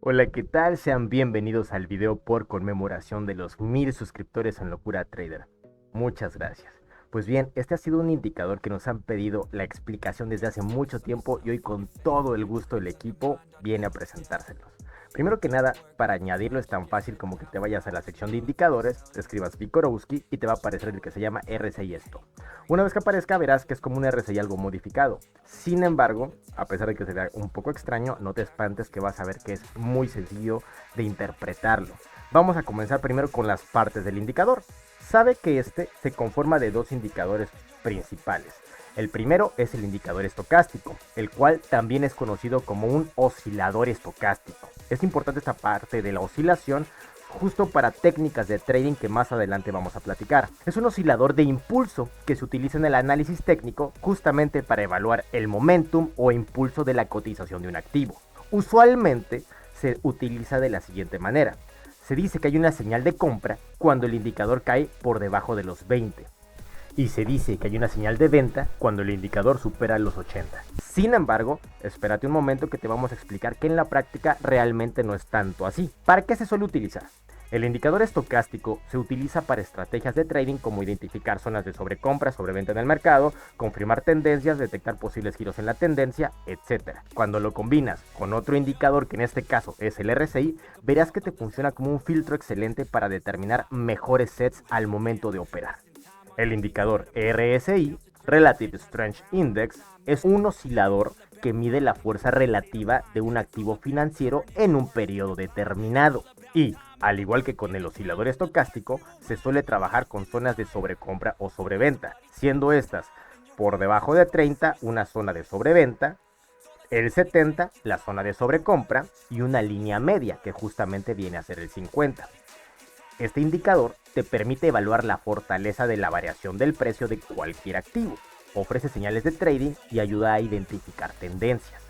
Hola, ¿qué tal? Sean bienvenidos al video por conmemoración de los 1000 suscriptores en Locura Trader. Muchas gracias. Pues bien, este ha sido un indicador que nos han pedido la explicación desde hace mucho tiempo y hoy con todo el gusto el equipo viene a presentárselos. Primero que nada, para añadirlo es tan fácil como que te vayas a la sección de indicadores, te escribas Vikorowski y te va a aparecer el que se llama RSI esto. Una vez que aparezca verás que es como un RSI algo modificado. Sin embargo, a pesar de que se vea un poco extraño, no te espantes que vas a ver que es muy sencillo de interpretarlo. Vamos a comenzar primero con las partes del indicador. Sabe que este se conforma de dos indicadores principales. El primero es el indicador estocástico, el cual también es conocido como un oscilador estocástico. Es importante esta parte de la oscilación justo para técnicas de trading que más adelante vamos a platicar. Es un oscilador de impulso que se utiliza en el análisis técnico justamente para evaluar el momentum o impulso de la cotización de un activo. Usualmente se utiliza de la siguiente manera. Se dice que hay una señal de compra cuando el indicador cae por debajo de los 20 y se dice que hay una señal de venta cuando el indicador supera los 80. Sin embargo, espérate un momento que te vamos a explicar que en la práctica realmente no es tanto así. ¿Para qué se suele utilizar? El indicador estocástico se utiliza para estrategias de trading como identificar zonas de sobrecompra, sobreventa en el mercado, confirmar tendencias, detectar posibles giros en la tendencia, etc. Cuando lo combinas con otro indicador, que en este caso es el RSI, verás que te funciona como un filtro excelente para determinar mejores sets al momento de operar. El indicador RSI, Relative Strength Index, es un oscilador que mide la fuerza relativa de un activo financiero en un periodo determinado. Y, al igual que con el oscilador estocástico, se suele trabajar con zonas de sobrecompra o sobreventa, siendo estas por debajo de 30 una zona de sobreventa, el 70 la zona de sobrecompra y una línea media que justamente viene a ser el 50. Este indicador te permite evaluar la fortaleza de la variación del precio de cualquier activo, ofrece señales de trading y ayuda a identificar tendencias.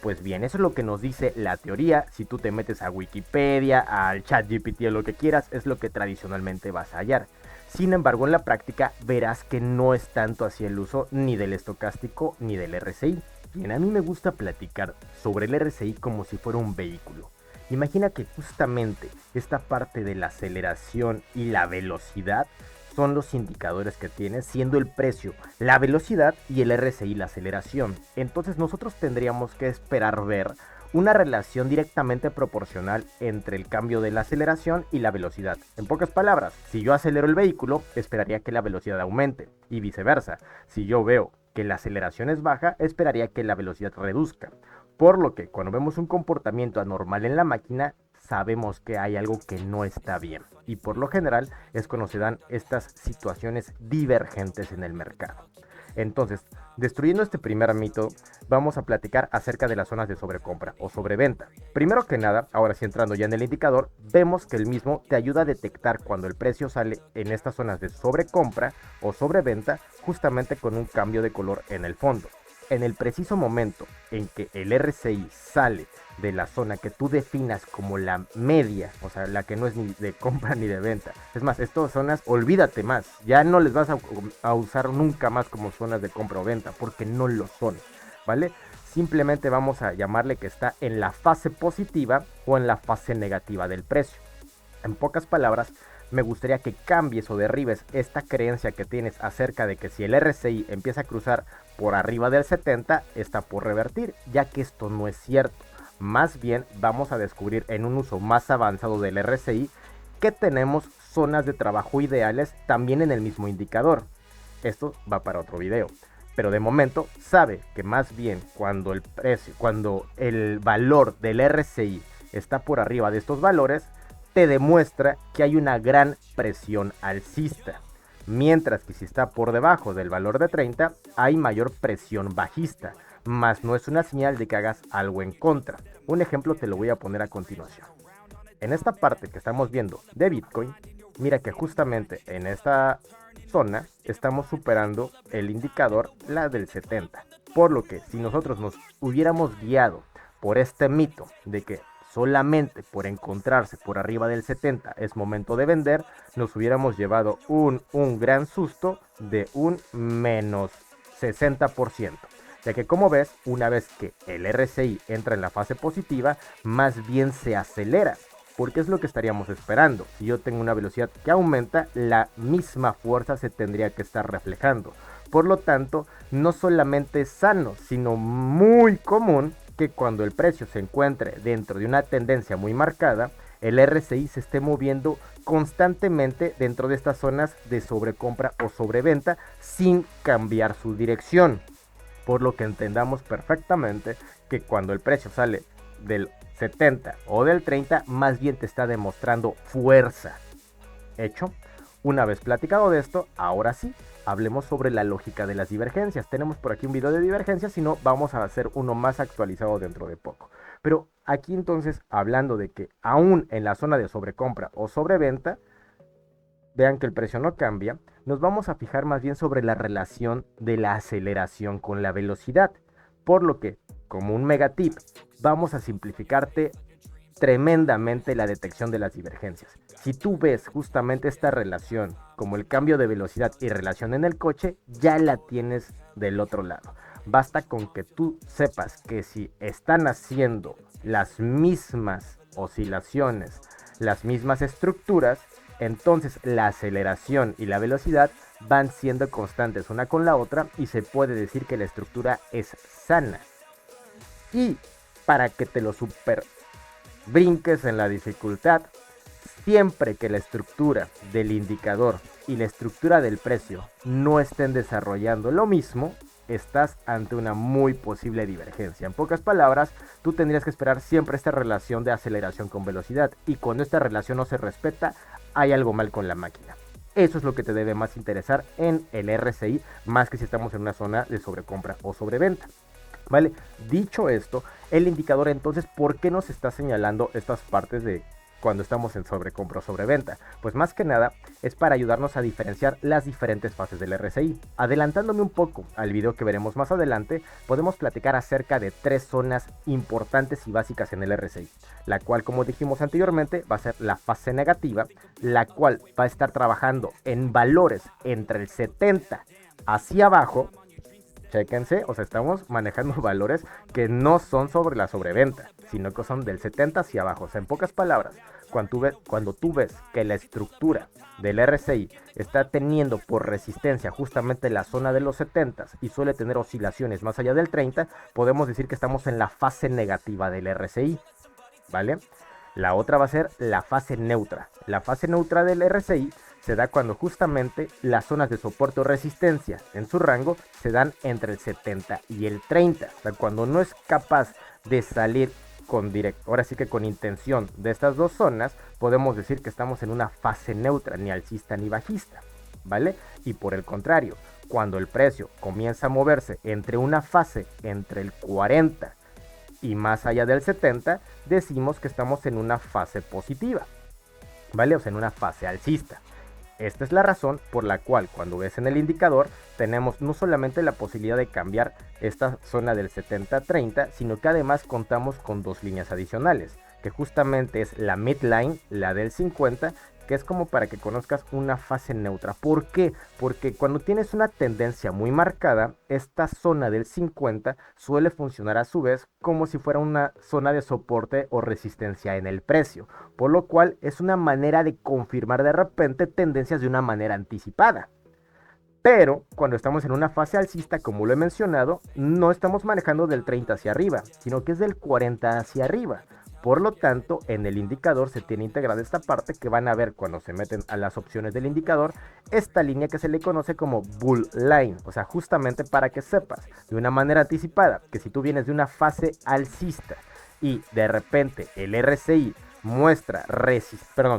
Pues bien, eso es lo que nos dice la teoría. Si tú te metes a Wikipedia, al ChatGPT o lo que quieras, es lo que tradicionalmente vas a hallar. Sin embargo, en la práctica verás que no es tanto así el uso ni del estocástico ni del RSI. Bien, a mí me gusta platicar sobre el RSI como si fuera un vehículo. Imagina que justamente esta parte de la aceleración y la velocidad son los indicadores que tienes, siendo el precio la velocidad y el RSI la aceleración. Entonces nosotros tendríamos que esperar ver una relación directamente proporcional entre el cambio de la aceleración y la velocidad. En pocas palabras, si yo acelero el vehículo, esperaría que la velocidad aumente y viceversa. Si yo veo que la aceleración es baja, esperaría que la velocidad reduzca. Por lo que cuando vemos un comportamiento anormal en la máquina, sabemos que hay algo que no está bien. Y por lo general es cuando se dan estas situaciones divergentes en el mercado. Entonces, destruyendo este primer mito, vamos a platicar acerca de las zonas de sobrecompra o sobreventa. Primero que nada, ahora sí entrando ya en el indicador, vemos que el mismo te ayuda a detectar cuando el precio sale en estas zonas de sobrecompra o sobreventa, justamente con un cambio de color en el fondo. En el preciso momento en que el RSI sale de la zona que tú definas como la media, o sea, la que no es ni de compra ni de venta. Es más, estas zonas, olvídate más, ya no les vas a usar nunca más como zonas de compra o venta, porque no lo son, ¿vale? Simplemente vamos a llamarle que está en la fase positiva o en la fase negativa del precio. En pocas palabras, me gustaría que cambies o derribes esta creencia que tienes acerca de que si el RSI empieza a cruzar por arriba del 70, está por revertir, ya que esto no es cierto. Más bien vamos a descubrir en un uso más avanzado del RSI que tenemos zonas de trabajo ideales también en el mismo indicador. Esto va para otro video. Pero de momento sabe que más bien cuando el valor del RSI está por arriba de estos valores, te demuestra que hay una gran presión alcista. Mientras que si está por debajo del valor de 30, hay mayor presión bajista, más no es una señal de que hagas algo en contra. Un ejemplo te lo voy a poner a continuación. En esta parte que estamos viendo de Bitcoin, mira que justamente en esta zona estamos superando el indicador, la del 70. Por lo que si nosotros nos hubiéramos guiado por este mito de que solamente por encontrarse por arriba del 70 es momento de vender, nos hubiéramos llevado un gran susto de un menos 60%. ya que como ves, una vez que el RSI entra en la fase positiva, más bien se acelera, porque es lo que estaríamos esperando. Si yo tengo una velocidad que aumenta, la misma fuerza se tendría que estar reflejando. Por lo tanto, no solamente es sano, sino muy común que cuando el precio se encuentre dentro de una tendencia muy marcada, el RSI se esté moviendo constantemente dentro de estas zonas de sobrecompra o sobreventa sin cambiar su dirección. Por lo que entendamos perfectamente que cuando el precio sale del 70 o del 30, más bien te está demostrando fuerza. Hecho, una vez platicado de esto, ahora sí, hablemos sobre la lógica de las divergencias. Tenemos por aquí un video de divergencias, si no, vamos a hacer uno más actualizado dentro de poco. Pero aquí entonces, hablando de que aún en la zona de sobrecompra o sobreventa, vean que el precio no cambia, nos vamos a fijar más bien sobre la relación de la aceleración con la velocidad. Por lo que, como un mega tip, vamos a simplificarte tremendamente la detección de las divergencias. Si tú ves justamente esta relación como el cambio de velocidad y relación en el coche, ya la tienes del otro lado. Basta con que tú sepas que si están haciendo las mismas oscilaciones, las mismas estructuras, entonces la aceleración y la velocidad van siendo constantes una con la otra y se puede decir que la estructura es sana. Y para que te lo super brinques en la dificultad, siempre que la estructura del indicador y la estructura del precio no estén desarrollando lo mismo, estás ante una muy posible divergencia. En pocas palabras, tú tendrías que esperar siempre esta relación de aceleración con velocidad, y cuando esta relación no se respeta, hay algo mal con la máquina. Eso es lo que te debe más interesar en el RSI, más que si estamos en una zona de sobrecompra o sobreventa. ¿Vale? Dicho esto, el indicador entonces, ¿por qué nos está señalando estas partes de cuando estamos en sobrecompra o sobreventa? Pues más que nada es para ayudarnos a diferenciar las diferentes fases del RSI. Adelantándome un poco al video que veremos más adelante, podemos platicar acerca de 3 zonas importantes y básicas en el RSI, la cual, como dijimos anteriormente, va a ser la fase negativa, la cual va a estar trabajando en valores entre el 70 hacia abajo. Chéquense, o sea, estamos manejando valores que no son sobre la sobreventa, sino que son del 70 hacia abajo. O sea, en pocas palabras, cuando tú ves que la estructura del RSI está teniendo por resistencia justamente la zona de los 70 y suele tener oscilaciones más allá del 30, podemos decir que estamos en la fase negativa del RSI, ¿vale? La otra va a ser la fase neutra. La fase neutra del RSI se da cuando justamente las zonas de soporte o resistencia en su rango se dan entre el 70 y el 30. O sea, cuando no es capaz de salir ahora sí que con intención de estas dos zonas, podemos decir que estamos en una fase neutra, ni alcista ni bajista, ¿vale? Y por el contrario, cuando el precio comienza a moverse entre una fase entre el 40 y más allá del 70, decimos que estamos en una fase positiva, ¿vale? O sea, en una fase alcista. Esta es la razón por la cual cuando ves en el indicador tenemos no solamente la posibilidad de cambiar esta zona del 70-30, sino que además contamos con 2 líneas adicionales, que justamente es la midline, la del 50, que es como para que conozcas una fase neutra. ¿Por qué? Porque cuando tienes una tendencia muy marcada, esta zona del 50 suele funcionar a su vez como si fuera una zona de soporte o resistencia en el precio, por lo cual es una manera de confirmar de repente tendencias de una manera anticipada. Pero cuando estamos en una fase alcista, como lo he mencionado, no estamos manejando del 30 hacia arriba, sino que es del 40 hacia arriba. Por lo tanto, en el indicador se tiene integrada esta parte que van a ver cuando se meten a las opciones del indicador, esta línea que se le conoce como Bull Line, o sea, justamente para que sepas de una manera anticipada que si tú vienes de una fase alcista y de repente el RSI muestra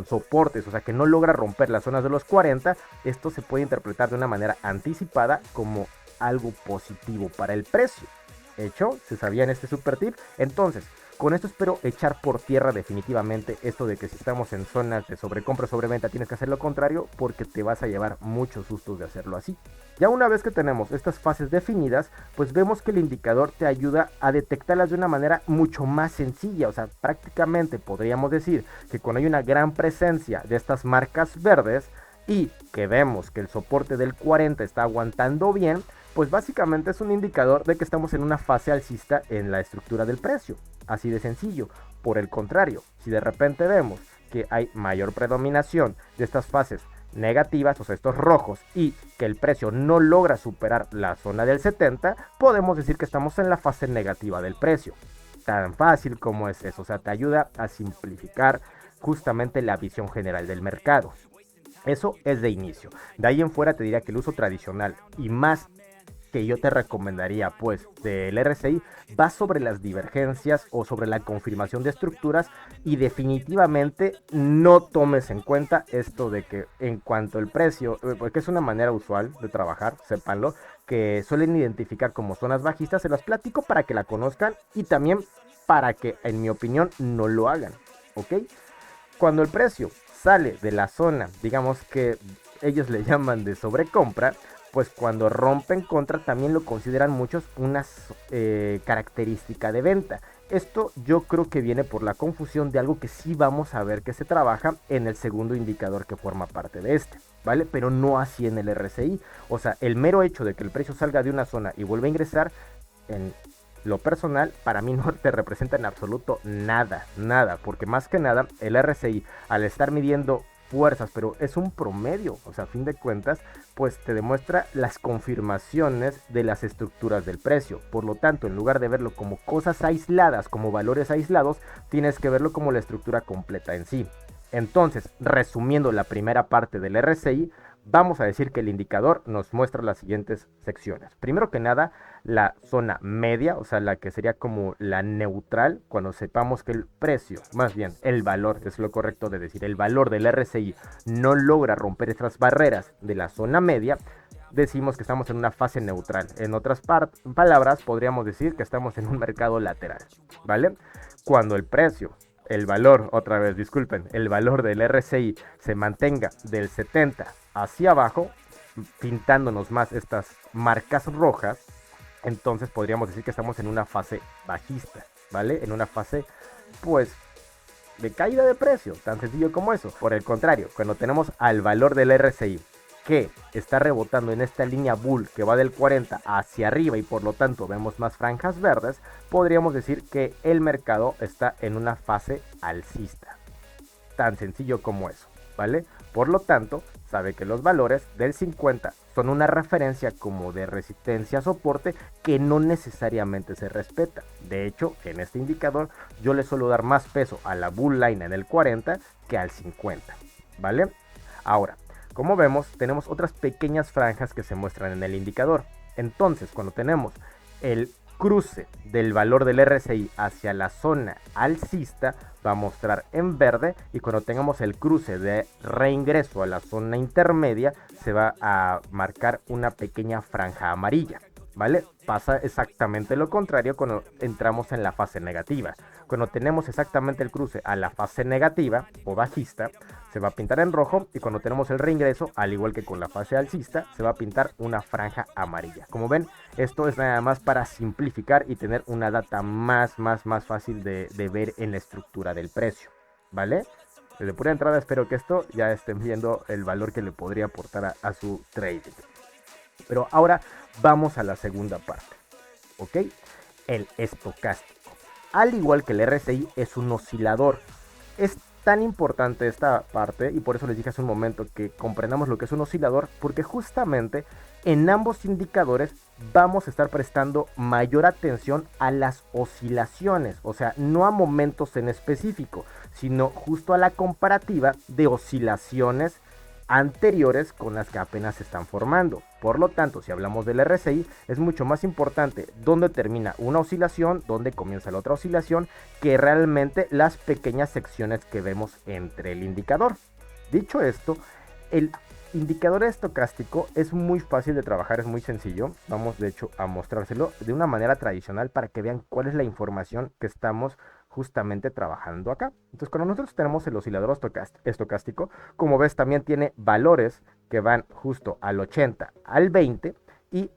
soportes, o sea que no logra romper las zonas de los 40, esto se puede interpretar de una manera anticipada como algo positivo para el precio. Hecho, ¿se sabían este super tip? Entonces, con esto espero echar por tierra definitivamente esto de que si estamos en zonas de sobrecompra o sobreventa tienes que hacer lo contrario, porque te vas a llevar muchos sustos de hacerlo así. Ya una vez que tenemos estas fases definidas, pues vemos que el indicador te ayuda a detectarlas de una manera mucho más sencilla. O sea, prácticamente podríamos decir que cuando hay una gran presencia de estas marcas verdes y que vemos que el soporte del 40 está aguantando bien, Pues básicamente es un indicador de que estamos en una fase alcista en la estructura del precio, así de sencillo. Por el contrario, si de repente vemos que hay mayor predominación de estas fases negativas, o sea, estos rojos, y que el precio no logra superar la zona del 70, podemos decir que estamos en la fase negativa del precio. Tan fácil como es eso, o sea, te ayuda a simplificar justamente la visión general del mercado. Eso es de inicio. De ahí en fuera te diría que el uso tradicional y más que yo te recomendaría pues del RSI va sobre las divergencias o sobre la confirmación de estructuras, y definitivamente no tomes en cuenta esto de que en cuanto el precio, porque es una manera usual de trabajar, sépanlo, que suelen identificar como zonas bajistas. Se las platico para que la conozcan y también para que en mi opinión no lo hagan, ¿ok? Cuando el precio sale de la zona, digamos que ellos le llaman de sobrecompra, pues cuando rompen contra también lo consideran muchos una característica de venta. Esto yo creo que viene por la confusión de algo que sí vamos a ver que se trabaja en el segundo indicador que forma parte de este, ¿vale? Pero no así en el RSI. O sea, el mero hecho de que el precio salga de una zona y vuelva a ingresar, en lo personal, para mí no te representa en absoluto nada, nada, porque más que nada el RSI, al estar midiendo fuerzas, pero es un promedio, o sea, a fin de cuentas, pues te demuestra las confirmaciones de las estructuras del precio. Por lo tanto, en lugar de verlo como cosas aisladas, como valores aislados, tienes que verlo como la estructura completa en sí. Entonces, resumiendo la primera parte del RSI, vamos a decir que el indicador nos muestra las siguientes secciones. Primero que nada, la zona media, o sea, la que sería como la neutral, cuando sepamos que el precio, más bien el valor, es lo correcto de decir, el valor del RSI no logra romper estas barreras de la zona media, decimos que estamos en una fase neutral. En otras palabras, podríamos decir que estamos en un mercado lateral, ¿vale? Cuando el precio, el valor, otra vez, disculpen, el valor del RSI se mantenga del 70 hacia abajo, pintándonos más estas marcas rojas, entonces podríamos decir que estamos en una fase bajista, ¿vale? En una fase, pues, de caída de precio, tan sencillo como eso. Por el contrario, cuando tenemos al valor del RSI que está rebotando en esta línea bull que va del 40 hacia arriba y por lo tanto vemos más franjas verdes, podríamos decir que el mercado está en una fase alcista. Tan sencillo como eso, ¿vale? Por lo tanto, sabe que los valores del 50 son una referencia como de resistencia a soporte que no necesariamente se respeta. De hecho, en este indicador yo le suelo dar más peso a la bull line en el 40 que al 50, ¿vale? Ahora, como vemos, tenemos otras pequeñas franjas que se muestran en el indicador. Entonces, cuando tenemos el cruce del valor del RSI hacia la zona alcista, va a mostrar en verde, y cuando tengamos el cruce de reingreso a la zona intermedia, se va a marcar una pequeña franja amarilla, ¿vale? Pasa exactamente lo contrario cuando entramos en la fase negativa. Cuando tenemos exactamente el cruce a la fase negativa o bajista, se va a pintar en rojo, y cuando tenemos el reingreso, al igual que con la fase alcista, se va a pintar una franja amarilla. Como ven, esto es nada más para simplificar y tener una data más fácil de ver en la estructura del precio, ¿vale? Desde pura entrada espero que esto ya estén viendo el valor que le podría aportar a su trading. Pero ahora vamos a la segunda parte, ¿ok? El estocástico. Al igual que el RSI, es un oscilador. Es tan importante esta parte, y por eso les dije hace un momento que comprendamos lo que es un oscilador, porque justamente en ambos indicadores vamos a estar prestando mayor atención a las oscilaciones, o sea, no a momentos en específico, sino justo a la comparativa de oscilaciones anteriores con las que apenas se están formando. Por lo tanto, si hablamos del RSI, es mucho más importante dónde termina una oscilación, dónde comienza la otra oscilación, que realmente las pequeñas secciones que vemos entre el indicador. Dicho esto, el indicador estocástico es muy fácil de trabajar, es muy sencillo. Vamos de hecho a mostrárselo de una manera tradicional para que vean cuál es la información que estamos justamente trabajando acá. Entonces, cuando nosotros tenemos el oscilador estocástico, como ves, también tiene valores que van justo al 80, al 20, y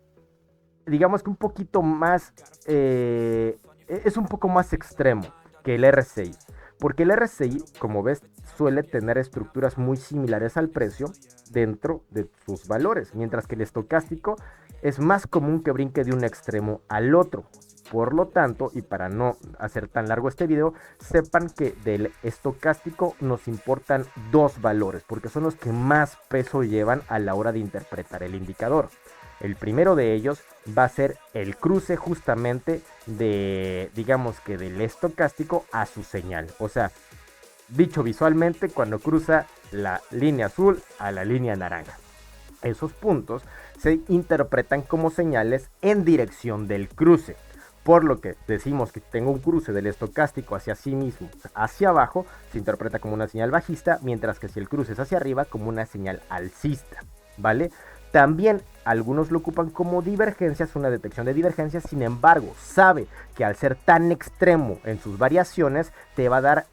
digamos que un poquito más, es un poco más extremo que el RSI, porque el RSI, como ves, suele tener estructuras muy similares al precio dentro de sus valores, mientras que el estocástico es más común que brinque de un extremo al otro. Por lo tanto, y para no hacer tan largo este video, sepan que del estocástico nos importan dos valores, porque son los que más peso llevan a la hora de interpretar el indicador. El primero de ellos va a ser el cruce justamente de, digamos que del estocástico a su señal. O sea, dicho visualmente, cuando cruza la línea azul a la línea naranja. Esos puntos se interpretan como señales en dirección del cruce. Por lo que decimos que tengo un cruce del estocástico hacia sí mismo, hacia abajo, se interpreta como una señal bajista, mientras que si el cruce es hacia arriba, como una señal alcista, ¿vale? También algunos lo ocupan como divergencias, una detección de divergencias, sin embargo, sabe que al ser tan extremo en sus variaciones, te va a dar,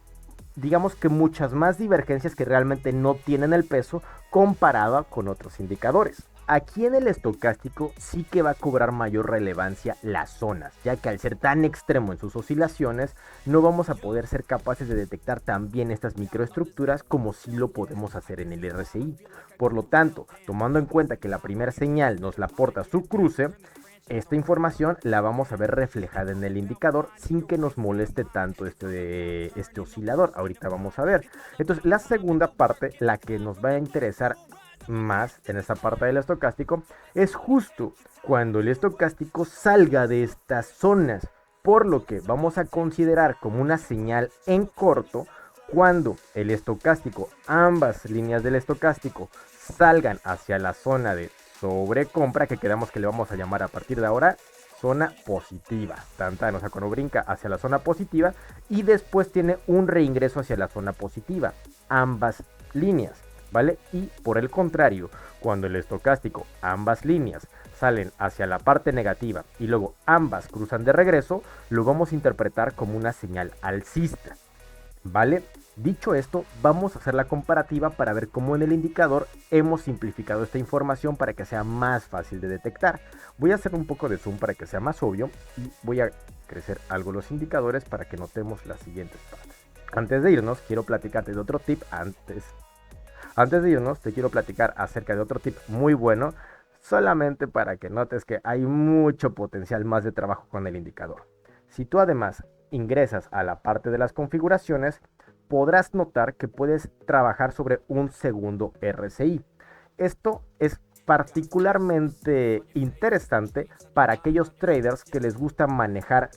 digamos que muchas más divergencias que realmente no tienen el peso comparado con otros indicadores. Aquí en el estocástico sí que va a cobrar mayor relevancia las zonas, ya que al ser tan extremo en sus oscilaciones, no vamos a poder ser capaces de detectar también estas microestructuras como sí lo podemos hacer en el RSI. Por lo tanto, tomando en cuenta que la primera señal nos la aporta su cruce, esta información la vamos a ver reflejada en el indicador sin que nos moleste tanto este oscilador. Ahorita vamos a ver. Entonces, la segunda parte, la que nos va a interesar más en esta parte del estocástico, es justo cuando el estocástico salga de estas zonas, por lo que vamos a considerar como una señal en corto cuando el estocástico, ambas líneas del estocástico salgan hacia la zona de sobrecompra, que quedamos que le vamos a llamar a partir de ahora zona positiva, o sea, cuando brinca hacia la zona positiva y después tiene un reingreso hacia la zona positiva, ambas líneas, ¿vale? Y por el contrario, cuando el estocástico, ambas líneas salen hacia la parte negativa y luego ambas cruzan de regreso, lo vamos a interpretar como una señal alcista, ¿vale? Dicho esto, vamos a hacer la comparativa para ver cómo en el indicador hemos simplificado esta información para que sea más fácil de detectar. Voy a hacer un poco de zoom para que sea más obvio y voy a crecer algo los indicadores para que notemos las siguientes partes. Antes de irnos, quiero platicarte de otro tip. Antes de irnos, te quiero platicar acerca de otro tip muy bueno, solamente para que notes que hay mucho potencial más de trabajo con el indicador. Si tú además ingresas a la parte de las configuraciones, podrás notar que puedes trabajar sobre un segundo RSI. Esto es particularmente interesante para aquellos traders que les gusta manejar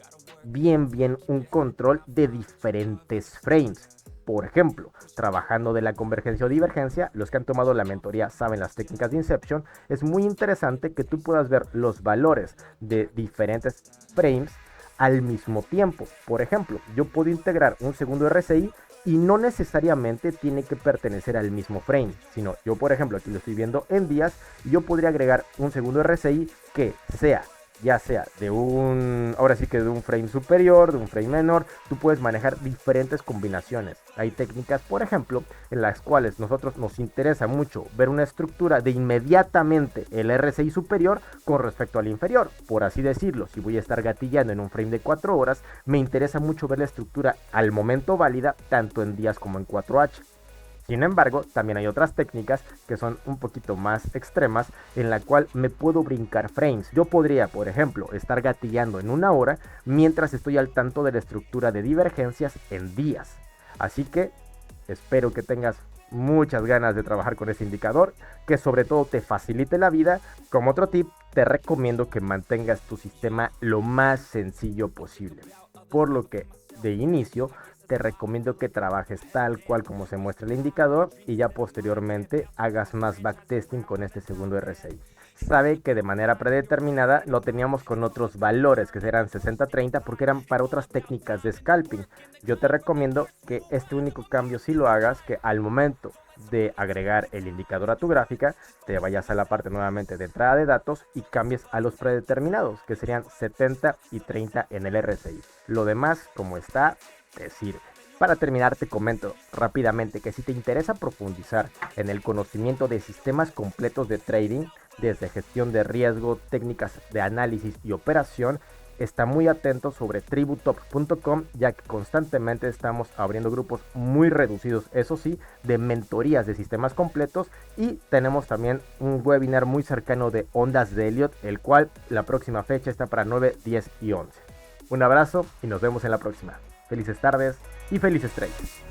bien un control de diferentes frames. Por ejemplo, trabajando de la convergencia o divergencia, los que han tomado la mentoría saben las técnicas de Inception, es muy interesante que tú puedas ver los valores de diferentes frames al mismo tiempo. Por ejemplo, yo puedo integrar un segundo RSI y no necesariamente tiene que pertenecer al mismo frame, sino yo, por ejemplo, aquí lo estoy viendo en días, y yo podría agregar un segundo RSI que sea, ya sea de ahora sí que de un frame superior, de un frame menor. Tú puedes manejar diferentes combinaciones. Hay técnicas, por ejemplo, en las cuales nosotros nos interesa mucho ver una estructura de inmediatamente el RSI superior con respecto al inferior, por así decirlo. Si voy a estar gatillando en un frame de 4 horas, me interesa mucho ver la estructura al momento válida, tanto en días como en 4H. Sin embargo, también hay otras técnicas que son un poquito más extremas, en la cual me puedo brincar frames. Yo podría, por ejemplo, estar gatillando en una hora mientras estoy al tanto de la estructura de divergencias en días. Así que espero que tengas muchas ganas de trabajar con este indicador, que sobre todo te facilite la vida. Como otro tip, te recomiendo que mantengas tu sistema lo más sencillo posible, por lo que de inicio te recomiendo que trabajes tal cual como se muestra el indicador y ya posteriormente hagas más backtesting con este segundo RSI. Sabe que de manera predeterminada lo teníamos con otros valores que serán 60-30 porque eran para otras técnicas de scalping. Yo te recomiendo que este único cambio sí lo hagas, que al momento de agregar el indicador a tu gráfica te vayas a la parte nuevamente de entrada de datos y cambies a los predeterminados, que serían 70 y 30 en el RSI. Lo demás, como está, te sirve. Para terminar, te comento rápidamente que si te interesa profundizar en el conocimiento de sistemas completos de trading, desde gestión de riesgo, técnicas de análisis y operación, está muy atento sobre tributop.com, ya que constantemente estamos abriendo grupos muy reducidos, eso sí, de mentorías de sistemas completos, y tenemos también un webinar muy cercano de ondas de Elliot, el cual la próxima fecha está para 9, 10 y 11. Un abrazo y nos vemos en la próxima. Felices tardes y felices trades.